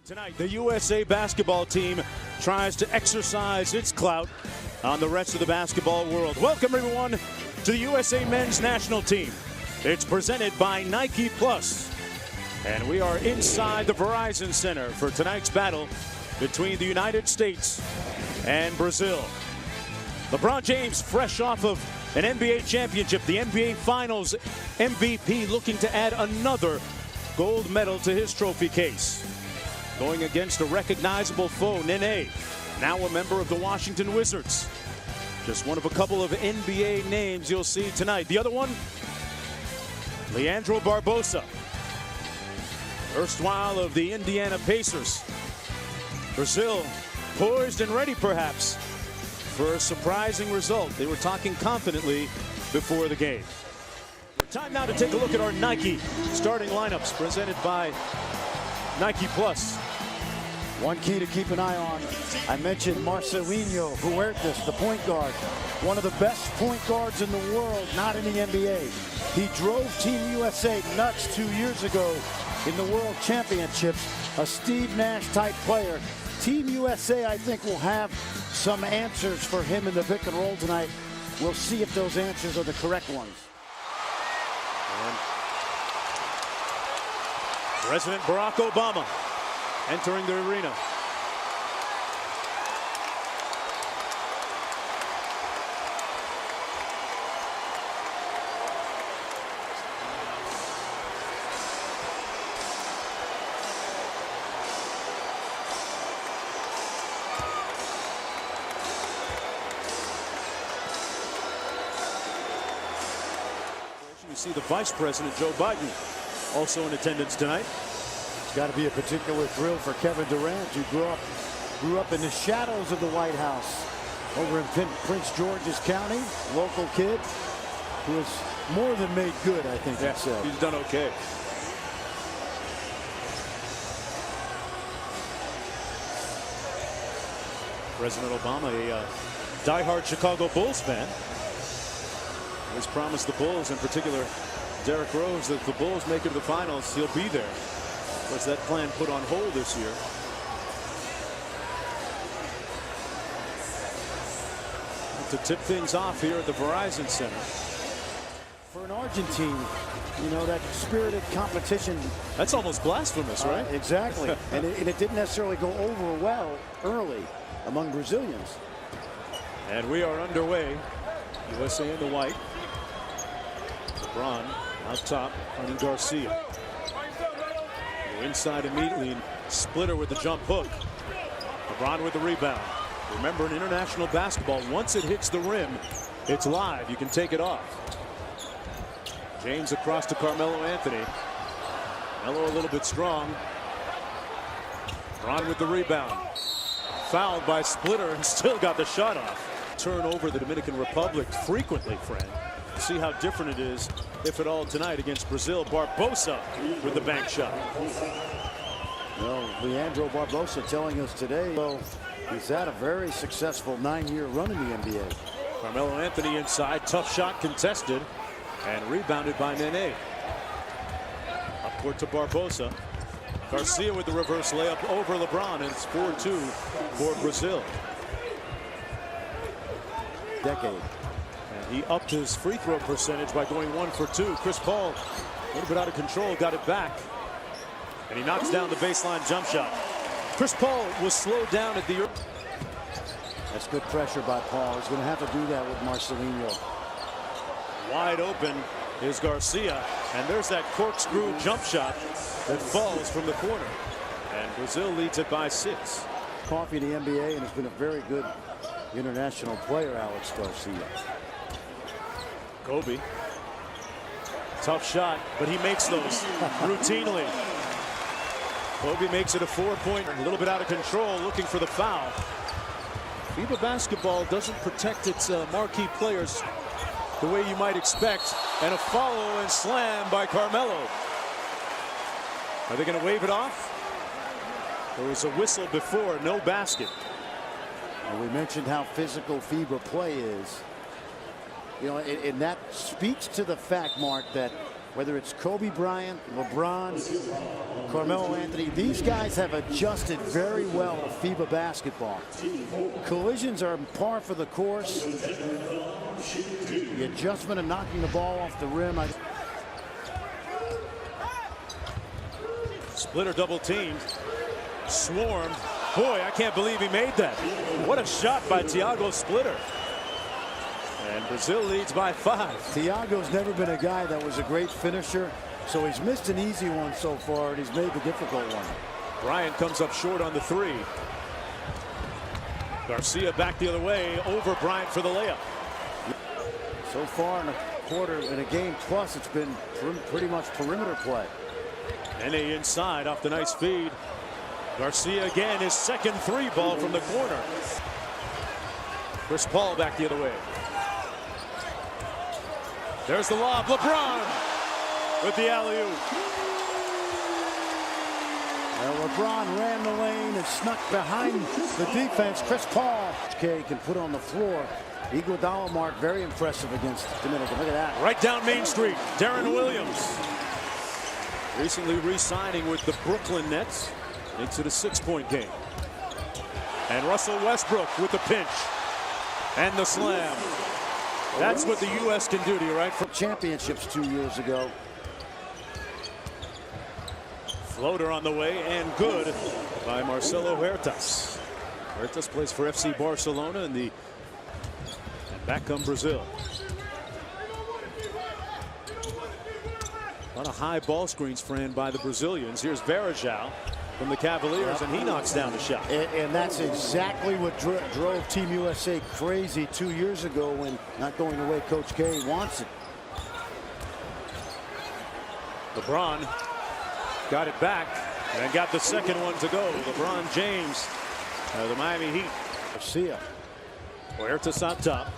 Tonight, the USA basketball team tries to exercise its clout on the rest of the basketball world. Welcome, everyone, to the USA men's national team. It's presented by Nike Plus. And we are inside the Verizon Center for tonight's battle between the United States and Brazil. LeBron James, fresh off of an NBA championship, the NBA Finals MVP, looking to add another gold medal to his trophy case. Going against a recognizable foe, Nene, now a member of the Washington Wizards. Just one of a couple of NBA names you'll see tonight. The other one, Leandro Barbosa, erstwhile of the Indiana Pacers. Brazil poised and ready, perhaps, for a surprising result. They were talking confidently before the game. Time now to take a look at our Nike starting lineups presented by Nike Plus. One key to keep an eye on, I mentioned Marcelinho Huertas, the point guard. One of the best point guards in the world, not in the NBA. He drove Team USA nuts 2 years ago in the World Championships. A Steve Nash type player. Team USA, I think, will have some answers for him in the pick and roll tonight. We'll see if those answers are the correct ones. And President Barack Obama entering the arena. You see the Vice President, Joe Biden, also in attendance tonight. It's got to be a particular thrill for Kevin Durant, who grew up in the shadows of the White House over in Prince George's County. Local kid who has more than made good, I think. Yeah, he's done okay. President Obama, a diehard Chicago Bulls fan, has promised the Bulls, in particular Derrick Rose, that if the Bulls make it to the finals, he'll be there. Was that plan put on hold this year? To tip things off here at the Verizon Center. For an Argentine, you know, that spirited competition. That's almost blasphemous, right? Exactly. and it didn't necessarily go over well early among Brazilians. And we are underway. USA in the white. LeBron out top, running Garcia. Inside immediately, Splitter with the jump hook. LeBron with the rebound. Remember, in international basketball, once it hits the rim, it's live. You can take it off. James across to Carmelo Anthony. Melo a little bit strong. LeBron with the rebound. Fouled by Splitter and still got the shot off. Turn over the Dominican Republic frequently, Fran. See how different it is, if at all, tonight against Brazil. Barbosa with the bank shot. Well, Leandro Barbosa telling us today, well, he's had a very successful 9-year run in the NBA. Carmelo Anthony inside, tough shot contested and rebounded by Nene. Up court to Barbosa. Garcia with the reverse layup over LeBron, and it's 4-2 for Brazil. Decade. And he upped his free throw percentage by going 1 for 2. Chris Paul, a little bit out of control, got it back. And he knocks down the baseline jump shot. Chris Paul was slowed down at the... That's good pressure by Paul. He's going to have to do that with Marcelinho. Wide open is Garcia. And there's that corkscrew jump shot that falls from the corner. And Brazil leads it by 6. Coffee in the NBA, and has been a very good international player, Alex Garcia. Kobe. Tough shot, but he makes those routinely. Kobe makes it a 4-point, a little bit out of control, looking for the foul. FIBA basketball doesn't protect its marquee players the way you might expect. And a follow and slam by Carmelo. Are they going to wave it off? There was a whistle before, no basket. And we mentioned how physical FIBA play is. You know, and that speaks to the fact, Mark, that whether it's Kobe Bryant, LeBron, Carmelo Anthony, these guys have adjusted very well to FIBA basketball. Collisions are par for the course. The adjustment of knocking the ball off the rim. Splitter double teamed. Swarm. Boy, I can't believe he made that. What a shot by Thiago Splitter. And Brazil leads by 5. Thiago's never been a guy that was a great finisher, so he's missed an easy one so far, and he's made the difficult one. Bryant comes up short on the 3. Garcia back the other way, over Bryant for the layup. So far in a quarter, in a game plus, it's been pretty much perimeter play. Nene inside off the nice feed. Garcia again, his second 3 ball from the corner. Chris Paul back the other way. There's the lob. LeBron with the alley-oop. LeBron ran the lane and snuck behind the defense. Chris Paul can put on the floor. Iguodala mark very impressive against Dominican. Look at that. Right down Main Street. Darren Williams. Recently re-signing with the Brooklyn Nets. Makes it a 6-point game. And Russell Westbrook with the pinch. And the slam. That's what the U.S. can do to you, right? From championships 2 years ago. Floater on the way and good by Marcelo Huertas. Huertas plays for FC Barcelona and back come Brazil. A lot of high ball screens ran by the Brazilians. Here's Varejao from the Cavaliers, and he knocks down the shot. And that's exactly what drove Team USA crazy 2 years ago, when not going the way Coach K wants it. LeBron got it back and got the second one to go. LeBron James, the Miami Heat. Garcia. Huertas on top.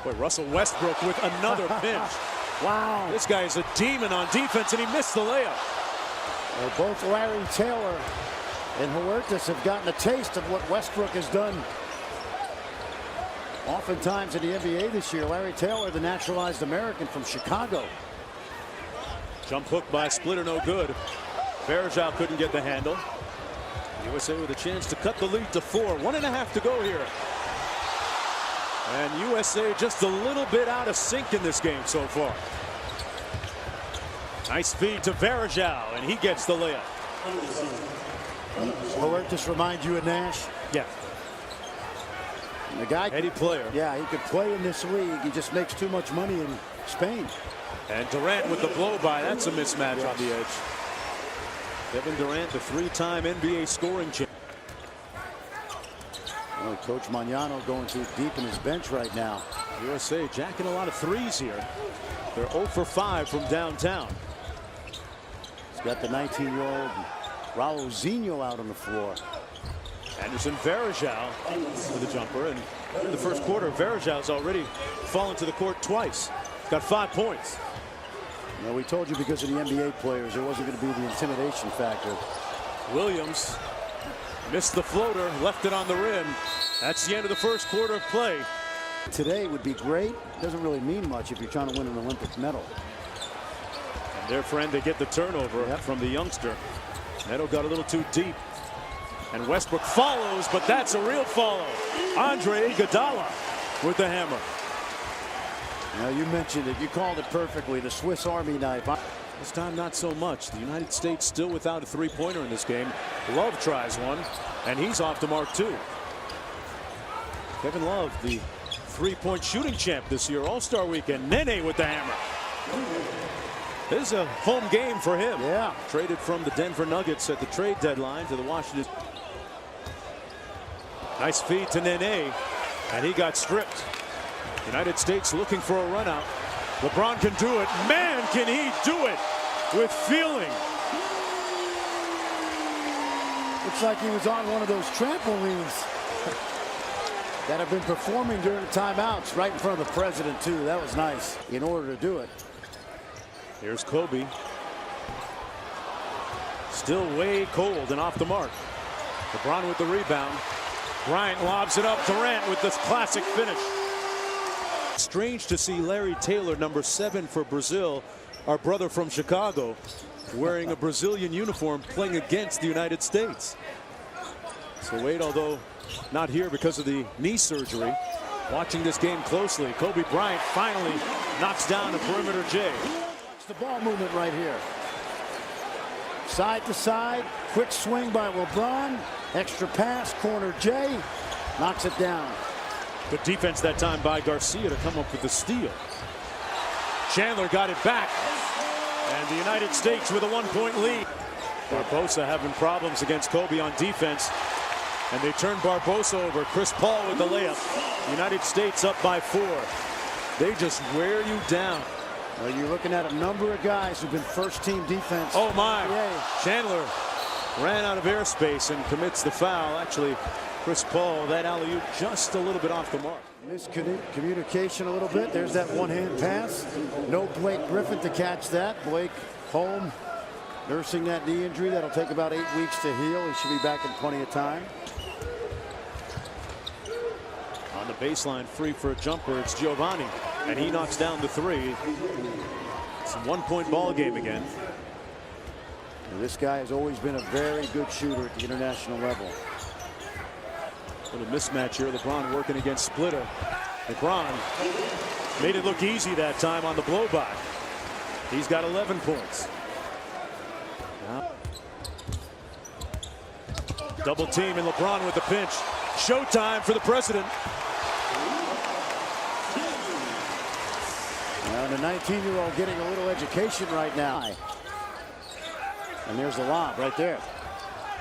Boy, Russell Westbrook with another pinch. Wow. This guy is a demon on defense, and he missed the layup. Both Larry Taylor and Huertas have gotten a taste of what Westbrook has done oftentimes in the NBA this year. Larry Taylor, the naturalized American from Chicago. Jump hook by Splitter, no good. Varejao couldn't get the handle. USA with a chance to cut the lead to 4. 1.5 to go here. And USA just a little bit out of sync in this game so far. Nice feed to Varejao, and he gets the layup. Huertas remind you of Nash? Yeah. The guy, Eddie player. Yeah, he could play in this league. He just makes too much money in Spain. And Durant with the blow by. That's a mismatch on the edge. Kevin Durant, the 3-time NBA scoring champion. Well, Coach Magnano going too deep in his bench right now. USA jacking a lot of threes here. They're 0 for 5 from downtown. He's got the 19-year-old Raul Zinho out on the floor. Anderson Varejao with the jumper, and in the first quarter, Varejao's already fallen to the court twice. He's got 5 points. You know, we told you because of the NBA players, there wasn't going to be the intimidation factor. Williams missed the floater, left it on the rim. That's the end of the first quarter of play. Today would be great. Doesn't really mean much if you're trying to win an Olympic medal. And their friend, they get the turnover from the youngster. Neto got a little too deep. And Westbrook follows, but that's a real follow. Andre Iguodala with the hammer. Now, you mentioned it. You called it perfectly. The Swiss Army knife. This time, not so much. The United States still without a three-pointer in this game. Love tries one, and he's off the mark, too. Kevin Love, the three-point shooting champ this year, All-Star Weekend. Nene with the hammer. This is a home game for him. Yeah. Traded from the Denver Nuggets at the trade deadline to the Washington. Nice feed to Nene, and he got stripped. United States looking for a run out. LeBron can do it. Man, can he do it with feeling. Looks like he was on one of those trampolines that have been performing during the timeouts right in front of the president, too. That was nice in order to do it. Here's Kobe. Still way cold and off the mark. LeBron with the rebound. Bryant lobs it up. Durant with this classic finish. Strange to see Larry Taylor, number 7 for Brazil, our brother from Chicago wearing a Brazilian uniform playing against the United States. So Wade, although not here because of the knee surgery, watching this game closely. Kobe Bryant finally knocks down a perimeter J. It's the ball movement right here. Side to side, quick swing by LeBron. Extra pass, corner J, knocks it down. Good defense that time by Garcia to come up with the steal. Chandler got it back. And the United States with a 1-point lead. Barbosa having problems against Kobe on defense. And they turn Barbosa over. Chris Paul with the layup. The United States up by 4. They just wear you down. Well, you're looking at a number of guys who've been first-team defense. Oh, my. Chandler ran out of airspace and commits the foul. Actually, Chris Paul, that alley-oop just a little bit off the mark. Miscommunication a little bit. There's that one-hand pass. No Blake Griffin to catch that. Blake home nursing that knee injury. That'll take about 8 weeks to heal. He should be back in plenty of time. On the baseline, free for a jumper, it's Giovanni. And he knocks down the 3. It's a 1-point ball game again. And this guy has always been a very good shooter at the international level. Little mismatch here. LeBron working against Splitter. LeBron made it look easy that time on the blow by. He's got 11 points. Now, double team and LeBron with the pinch. Showtime for the president. And the 19-year-old getting a little education right now. And there's the lob right there.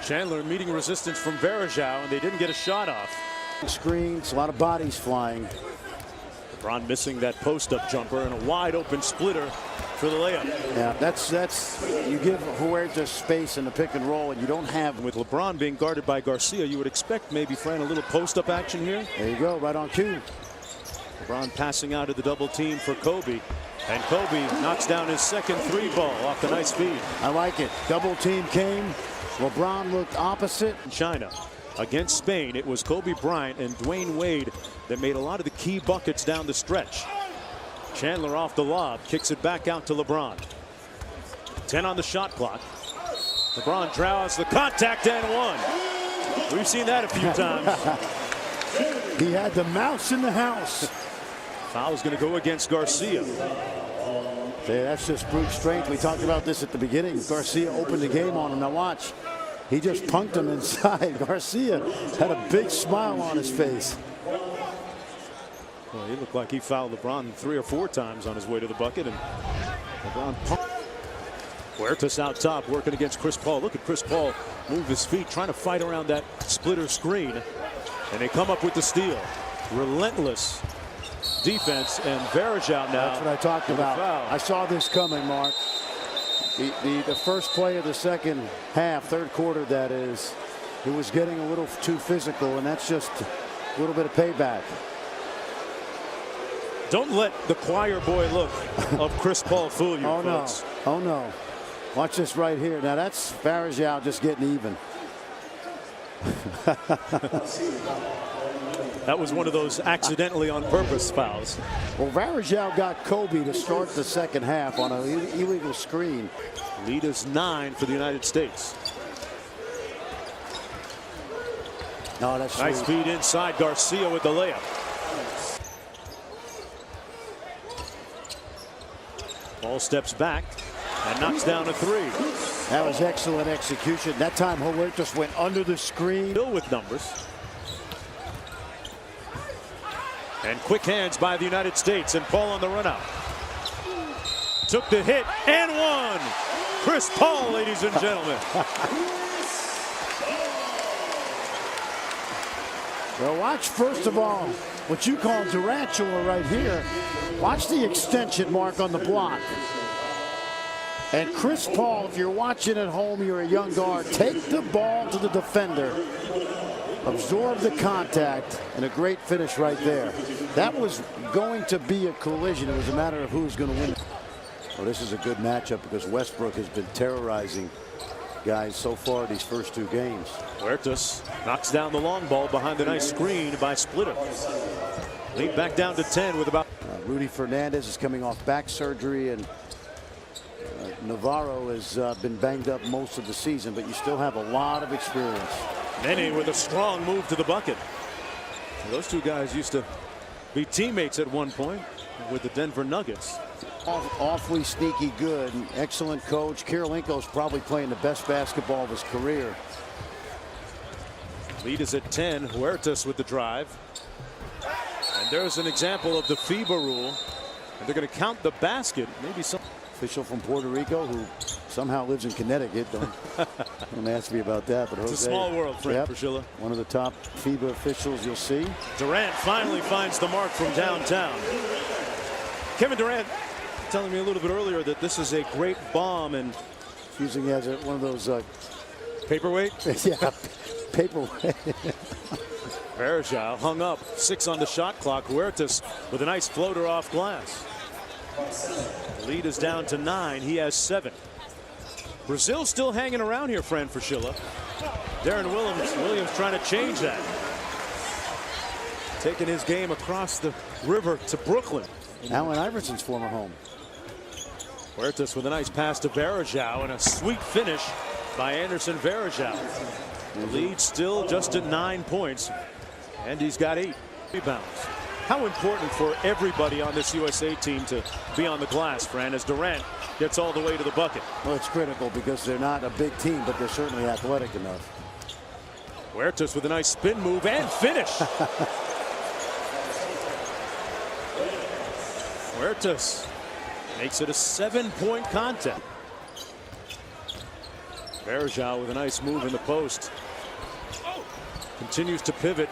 Chandler meeting resistance from Varejao, and they didn't get a shot off. Screens, a lot of bodies flying. LeBron missing that post-up jumper and a wide-open splitter for the layup. Yeah, that's you give Huerta space in the pick and roll, and you don't have. With LeBron being guarded by Garcia, you would expect maybe, Fran, a little post-up action here. There you go, right on cue. LeBron passing out of the double team for Kobe. And Kobe knocks down his second 3-ball off the nice feed. I like it. Double team came. LeBron looked opposite. China against Spain, it was Kobe Bryant and Dwayne Wade that made a lot of the key buckets down the stretch. Chandler off the lob, kicks it back out to LeBron. 10 on the shot clock. LeBron draws the contact and 1. We've seen that a few times. He had the mouse in the house. Foul's going to go against Garcia. Yeah, that's just brute strength. We talked about this at the beginning. Garcia opened the game on him. Now watch. He just punked him inside. Garcia had a big smile on his face. Well, he looked like he fouled LeBron 3 or 4 times on his way to the bucket. And LeBron punked. Huertas out top working against Chris Paul. Look at Chris Paul move his feet, trying to fight around that splitter screen. And they come up with the steal. Relentless defense, and Varejao now. That's what I talked about. I saw this coming, Mark. The first play of the second half, third quarter, that is, it was getting a little too physical, and that's just a little bit of payback. Don't let the choir boy look of Chris Paul fool you, folks. No. Oh, no. Watch this right here. Now, that's Varejao just getting even. That was one of those accidentally on purpose fouls. Well, Varejao got Kobe to start the second half on an illegal screen. Lead is 9 for the United States. No, that's nice feed inside. Garcia with the layup. Ball steps back and knocks down a 3. That was excellent execution. That time Huertas went under the screen. Still with numbers. And quick hands by the United States, and Paul on the run out. Took the hit and 1. Chris Paul, ladies and gentlemen. Well, watch first of all what you call tarantula right here. Watch the extension mark on the block. And Chris Paul, if you're watching at home, you're a young guard, take the ball to the defender. Absorb the contact, and a great finish right there. That was going to be a collision. It was a matter of who's going to win. Well, this is a good matchup because Westbrook has been terrorizing guys so far these first 2 games. Huertas knocks down the long ball behind the nice screen by Splitter. Lead back down to 10 with about. Rudy Fernandez is coming off back surgery, and Navarro has been banged up most of the season, but you still have a lot of experience. Nene with a strong move to the bucket. Those two guys used to be teammates at one point with the Denver Nuggets. Awfully sneaky good. Excellent coach. Kirilenko's probably playing the best basketball of his career. Lead is at 10. Huertas with the drive. And there's an example of the FIBA rule. And they're going to count the basket. Maybe some official from Puerto Rico who somehow lives in Connecticut. Don't ask me about that. But Jose, it's a small world, Frank Fraschilla. One of the top FIBA officials you'll see. Durant finally finds the mark from downtown. Kevin Durant telling me a little bit earlier that this is a great bomb, and using as one of those paperweight. Yeah, paperweight. Varejao hung up, 6 on the shot clock. Huertas with a nice floater off glass. The lead is down to 9. He has 7. Brazil still hanging around here, Fran Fraschilla. Darren Williams trying to change that. Taking his game across the river to Brooklyn. Allen Iverson's former home. Huertas with a nice pass to Varejao and a sweet finish by Anderson Varejao. The lead still just at 9 points, and he's got 8 rebounds. How important for everybody on this USA team to be on the glass, Fran, as Durant gets all the way to the bucket. Well, it's critical because they're not a big team, but they're certainly athletic enough. Huertas with a nice spin move and finish. Huertas makes it a 7-point contest. Varejao with a nice move in the post. Continues to pivot.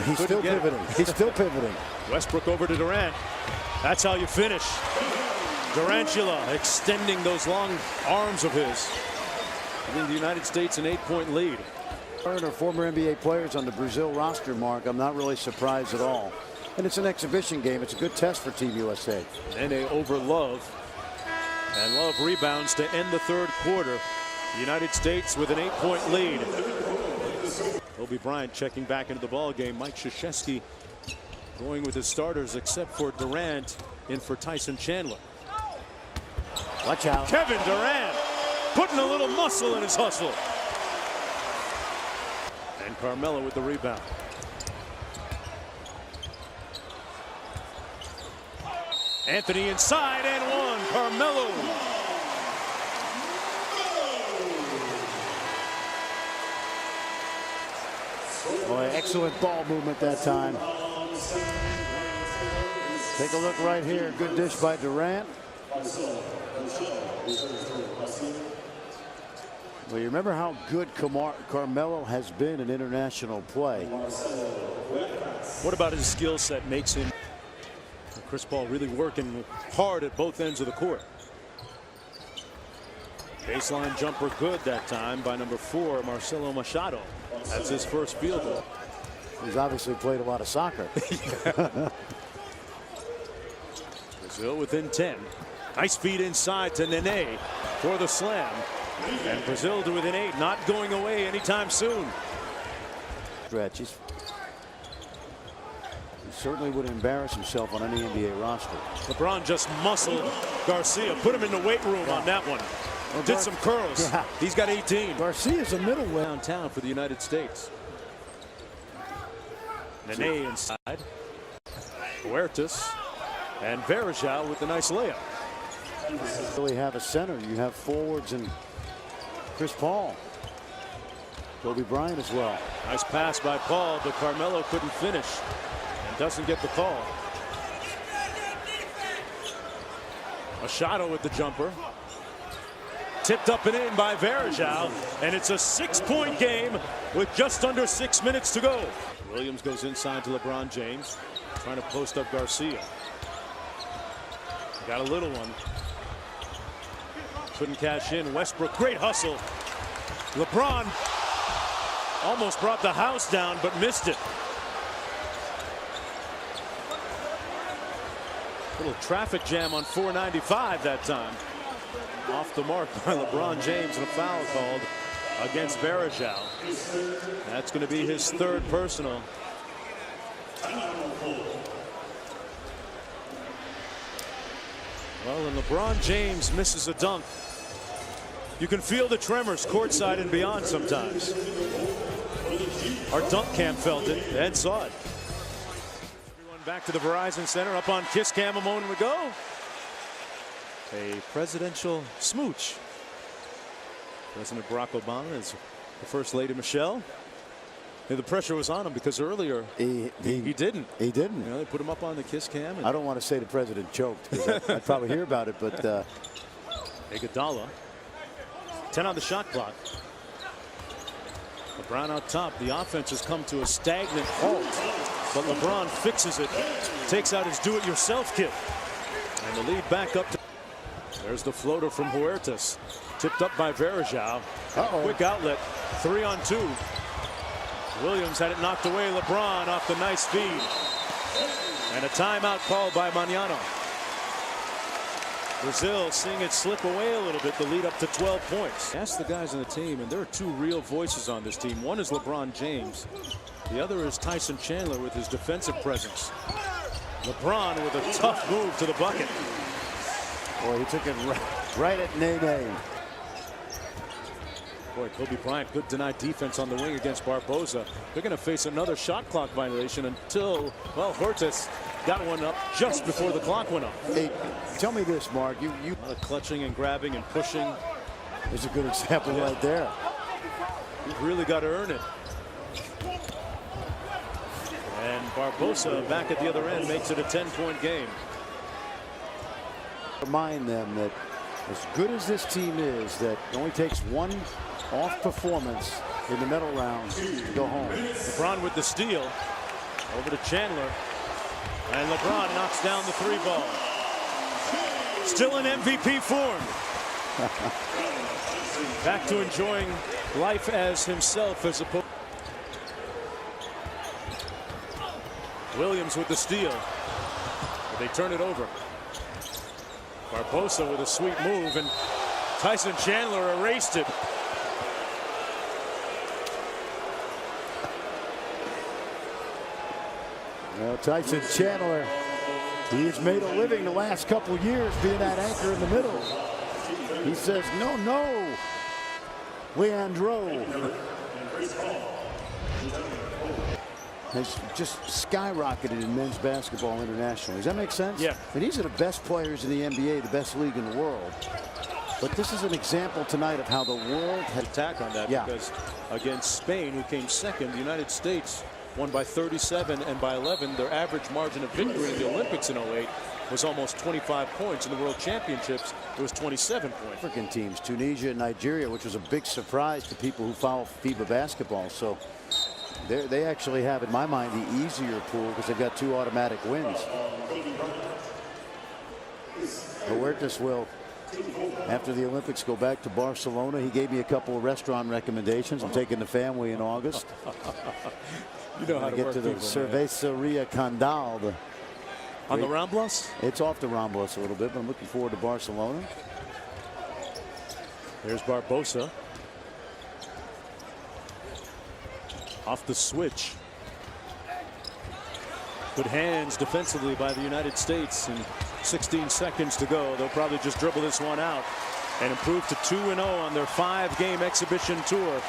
He's still pivoting. He's still pivoting. Westbrook over to Durant. That's how you finish. Durantula extending those long arms of his, giving the United States an 8-point lead. Our former NBA players on the Brazil roster, Mark. I'm not really surprised at all. And it's an exhibition game. It's a good test for Team USA. Nene over Love. And Love rebounds to end the third quarter. The United States with an 8-point lead. Kobe Bryant checking back into the ball game. Mike Krzyzewski going with his starters except for Durant, in for Tyson Chandler. Watch out. Kevin Durant putting a little muscle in his hustle. And Carmelo with the rebound. Anthony inside and one. Carmelo. Boy, excellent ball movement that time. Take a look right here. Good dish by Durant. Well, you remember how good Carmelo has been in international play. What about his skill set makes him? Chris Paul really working hard at both ends of the court. Baseline jumper good that time by number 4, Marcelo Machado. That's his first field goal. He's obviously played a lot of soccer. Brazil within 10. Nice feed inside to Nene for the slam. And Brazil to within 8, not going away anytime soon. Stretch. He certainly would embarrass himself on any NBA roster. LeBron just muscled Garcia, put him in the weight room on that one. Well, did some curls. Yeah. He's got 18. Garcia's a middleweight. Downtown for the United States. Nene inside. Huertas and Varejao with the nice layup. You really have a center. You have forwards and Chris Paul. Kobe Bryant as well. Nice pass by Paul, but Carmelo couldn't finish and doesn't get the call. Machado with the jumper. Tipped up and in by Varejao, and it's a 6-point game with just under 6 minutes to go. Williams goes inside to LeBron James, trying to post up Garcia. Got a little one. Couldn't cash in. Westbrook, great hustle. LeBron almost brought the house down, but missed it. Little traffic jam on 495 that time. Off the mark by LeBron James, and a foul called against Varejao. That's going to be his 3rd personal. Well, and LeBron James misses a dunk You can feel the tremors courtside and beyond sometimes. Our dunk cam felt it. Ed saw it. Everyone back to the Verizon Center, up on Kiss Cam a moment ago. A presidential smooch. President Barack Obama is the First Lady Michelle. And the pressure was on him because earlier he didn't. He didn't. You know, they put him up on the Kiss Cam. And I don't want to say the president choked because I'd probably hear about it, but Iguodala, 10 on the shot clock. LeBron out top. The offense has come to a stagnant halt, but LeBron fixes it, takes out his do-it-yourself kit, and the lead back up to. There's the floater from Huertas, tipped up by Varejao. Quick outlet, 3-on-2. Williams had it knocked away. LeBron off the nice feed, and a timeout called by Magnano. Brazil seeing it slip away a little bit, the lead up to 12 points. Ask the guys on the team, and there are two real voices on this team. One is LeBron James. The other is Tyson Chandler with his defensive presence. LeBron with a tough move to the bucket. Boy, he took it right at Nene. Boy, Kobe Bryant, good denied defense on the wing against Barbosa. They're going to face another shot clock violation until, well, Huertas got one up just before the clock went up. Hey, tell me this, Mark. You a lot of clutching and grabbing and pushing. There's a good example right there. You've really got to earn it. And Barbosa back at the other end makes it a 10-point game. Remind them that as good as this team is, that it only takes one off performance in the medal round to go home. LeBron with the steal. Over to Chandler. And LeBron knocks down the three ball. Still in MVP form. Back to enjoying life as himself as opposed. Williams with the steal. But they turn it over. Barbosa with a sweet move, and Tyson Chandler erased it. Well, Tyson Chandler, he's made a living the last couple years being that anchor in the middle. He says, no, no, Leandro. Has just skyrocketed in men's basketball internationally. Does that make sense? Yeah. And these are the best players in the NBA, the best league in the world. But this is an example tonight of how the world had attack on that, because against Spain, who came second, the United States won by 37 and by 11. Their average margin of victory in the Olympics in 08 was almost 25 points. In the World Championships, it was 27 points. African teams, Tunisia and Nigeria, which was a big surprise to people who follow FIBA basketball. So they actually have, in my mind, the easier pool because they've got 2 automatic wins. Huertas will, after the Olympics, go back to Barcelona. He gave me a couple of restaurant recommendations. I'm taking the family in August. You know how to get to the Cerveceria Condal. On the Ramblas? It's off the Ramblas a little bit, but I'm looking forward to Barcelona. There's Barbosa. Off the switch. Good hands defensively by the United States, and 16 seconds to go. They'll probably just dribble this one out and improve to 2-0 on their 5-game exhibition tour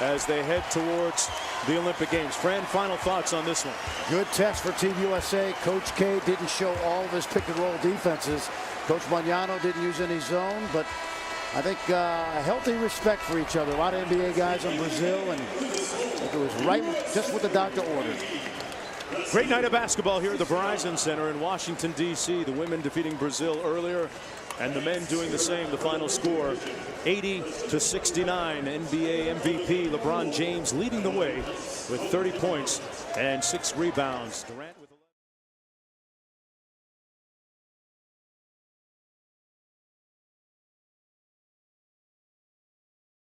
as they head towards the Olympic Games. Fran, final thoughts on this one? Good test for Team USA. Coach K didn't show all of his pick and roll defenses. Coach Magnano didn't use any zone, but I think a healthy respect for each other. A lot of NBA guys on Brazil, and it was right just what the doctor ordered. Great night of basketball here at the Verizon Center in Washington, D.C. The women defeating Brazil earlier, and the men doing the same. The final score, 80-69. NBA MVP LeBron James leading the way with 30 points and 6 rebounds. Durant